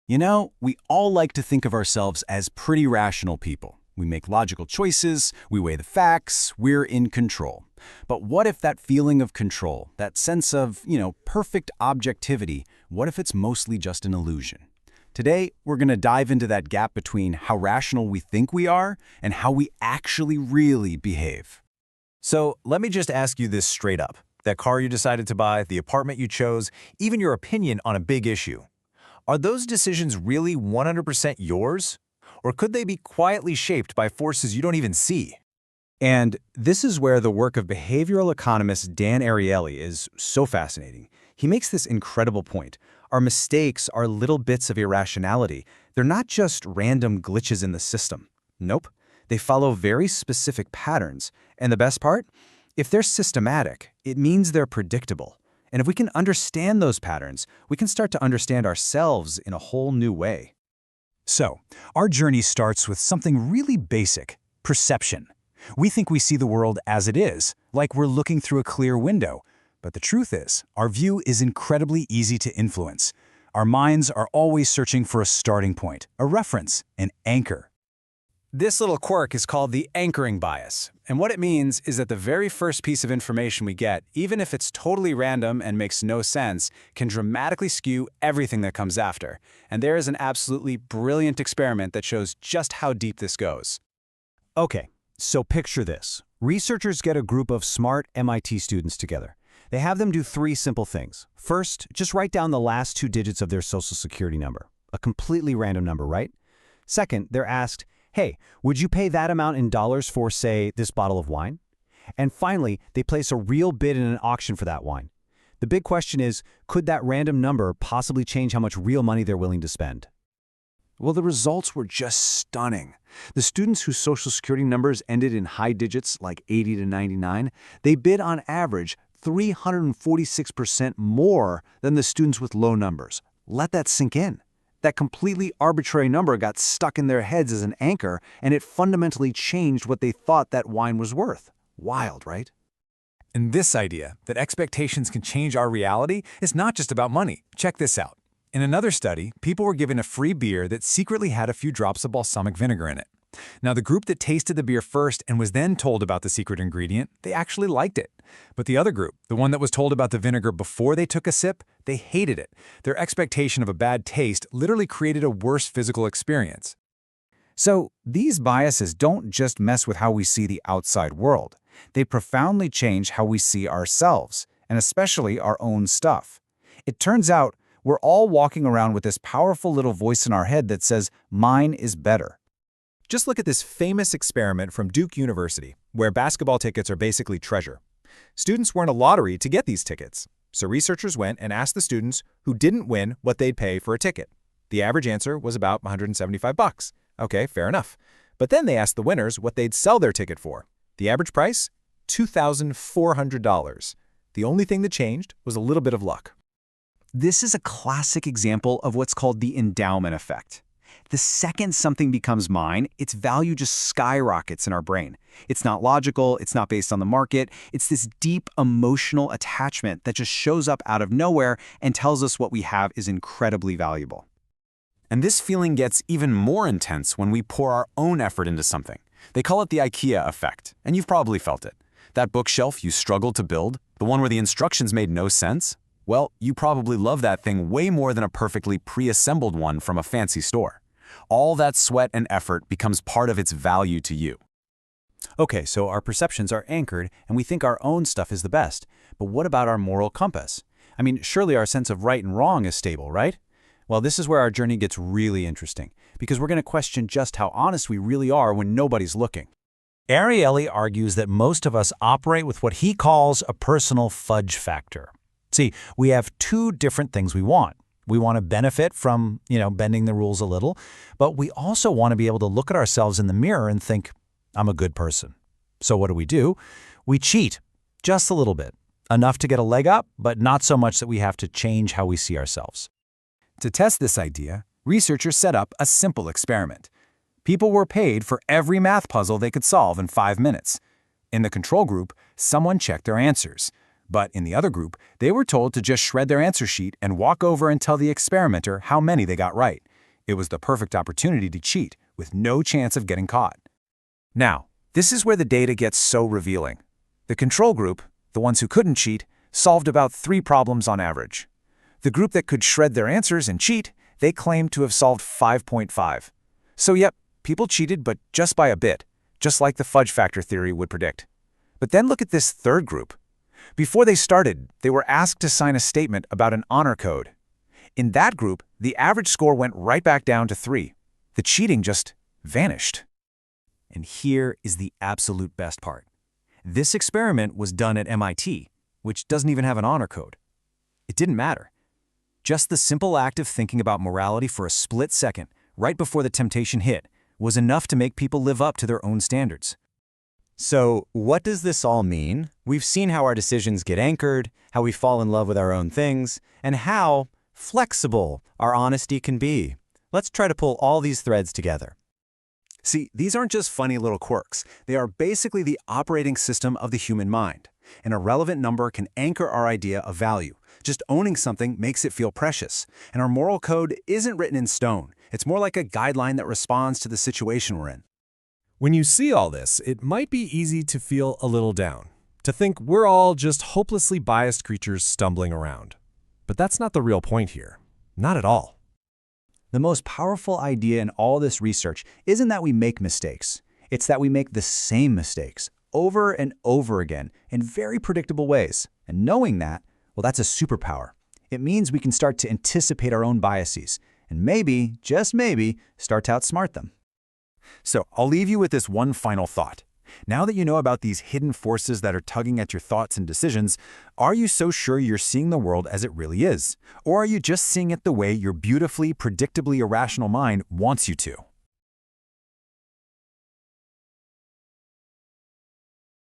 You know, we all like to think of ourselves as pretty rational people. We make logical choices, we weigh the facts, we're in control. But what if that feeling of control, that sense of, perfect objectivity, what if it's mostly just an illusion? Today, we're going to dive into that gap between how rational we think we are and how we actually really behave. So let me just ask you this straight up. That car you decided to buy, the apartment you chose, even your opinion on a big issue. Are those decisions really 100% yours? Or could they be quietly shaped by forces you don't even see? And this is where the work of behavioral economist Dan Ariely is so fascinating. He makes this incredible point. Our mistakes are little bits of irrationality. They're not just random glitches in the system. Nope. They follow very specific patterns. And the best part? If they're systematic, it means they're predictable. And if we can understand those patterns, we can start to understand ourselves in a whole new way. So, our journey starts with something really basic: perception. We think we see the world as it is, like we're looking through a clear window. But the truth is, our view is incredibly easy to influence. Our minds are always searching for a starting point, a reference, an anchor. This little quirk is called the anchoring bias. And what it means is that the very first piece of information we get, even if it's totally random and makes no sense, can dramatically skew everything that comes after. And there is an absolutely brilliant experiment that shows just how deep this goes. Okay, so picture this. Researchers get a group of smart MIT students together. They have them do 3 simple things. First, just write down the last 2 digits of their social security number. A completely random number, right? Second, they're asked, hey, would you pay that amount in dollars for, say, this bottle of wine? And finally, they place a real bid in an auction for that wine. The big question is, could that random number possibly change how much real money they're willing to spend? Well, the results were just stunning. The students whose social security numbers ended in high digits like 80 to 99, they bid on average 346% more than the students with low numbers. Let that sink in. That completely arbitrary number got stuck in their heads as an anchor, and it fundamentally changed what they thought that wine was worth. Wild, right? And this idea that expectations can change our reality is not just about money. Check this out. In another study, people were given a free beer that secretly had a few drops of balsamic vinegar in it. Now, the group that tasted the beer first and was then told about the secret ingredient, they actually liked it. But the other group, the one that was told about the vinegar before they took a sip, they hated it. Their expectation of a bad taste literally created a worse physical experience. So these biases don't just mess with how we see the outside world. They profoundly change how we see ourselves, and especially our own stuff. It turns out we're all walking around with this powerful little voice in our head that says, mine is better. Just look at this famous experiment from Duke University, where basketball tickets are basically treasure. Students won a lottery to get these tickets. So researchers went and asked the students who didn't win what they'd pay for a ticket. The average answer was about $175. Okay, fair enough. But then they asked the winners what they'd sell their ticket for. The average price? $2,400. The only thing that changed was a little bit of luck. This is a classic example of what's called the endowment effect. The second something becomes mine, its value just skyrockets in our brain. It's not logical, it's not based on the market, it's this deep emotional attachment that just shows up out of nowhere and tells us what we have is incredibly valuable. And this feeling gets even more intense when we pour our own effort into something. They call it the IKEA effect, and you've probably felt it. That bookshelf you struggled to build, the one where the instructions made no sense, well, you probably love that thing way more than a perfectly pre-assembled one from a fancy store. All that sweat and effort becomes part of its value to you. Okay, so our perceptions are anchored and we think our own stuff is the best. But what about our moral compass? I mean, surely our sense of right and wrong is stable, right? Well, this is where our journey gets really interesting, because we're going to question just how honest we really are when nobody's looking. Ariely argues that most of us operate with what he calls a personal fudge factor. See, we have 2 different things we want. We want to benefit from, bending the rules a little, but we also want to be able to look at ourselves in the mirror and think, I'm a good person. So what do? We cheat, just a little bit. Enough to get a leg up, but not so much that we have to change how we see ourselves. To test this idea, researchers set up a simple experiment. People were paid for every math puzzle they could solve in 5 minutes. In the control group, someone checked their answers. But in the other group, they were told to just shred their answer sheet and walk over and tell the experimenter how many they got right. It was the perfect opportunity to cheat, with no chance of getting caught. Now, this is where the data gets so revealing. The control group, the ones who couldn't cheat, solved about 3 problems on average. The group that could shred their answers and cheat, they claimed to have solved 5.5. So yep, people cheated, but just by a bit, just like the fudge factor theory would predict. But then look at this third group. Before they started, they were asked to sign a statement about an honor code. In that group, the average score went right back down to 3. The cheating just vanished. And here is the absolute best part. This experiment was done at MIT, which doesn't even have an honor code. It didn't matter. Just the simple act of thinking about morality for a split second, right before the temptation hit, was enough to make people live up to their own standards. So, what does this all mean? We've seen how our decisions get anchored, how we fall in love with our own things, and how flexible our honesty can be. Let's try to pull all these threads together. See, these aren't just funny little quirks. They are basically the operating system of the human mind. An irrelevant number can anchor our idea of value. Just owning something makes it feel precious. And our moral code isn't written in stone. It's more like a guideline that responds to the situation we're in. When you see all this, it might be easy to feel a little down, to think we're all just hopelessly biased creatures stumbling around. But that's not the real point here. Not at all. The most powerful idea in all this research isn't that we make mistakes. It's that we make the same mistakes over and over again in very predictable ways. And knowing that, well, that's a superpower. It means we can start to anticipate our own biases and maybe, just maybe, start to outsmart them. So I'll leave you with this one final thought. Now that you know about these hidden forces that are tugging at your thoughts and decisions, are you so sure you're seeing the world as it really is? Or are you just seeing it the way your beautifully, predictably irrational mind wants you to?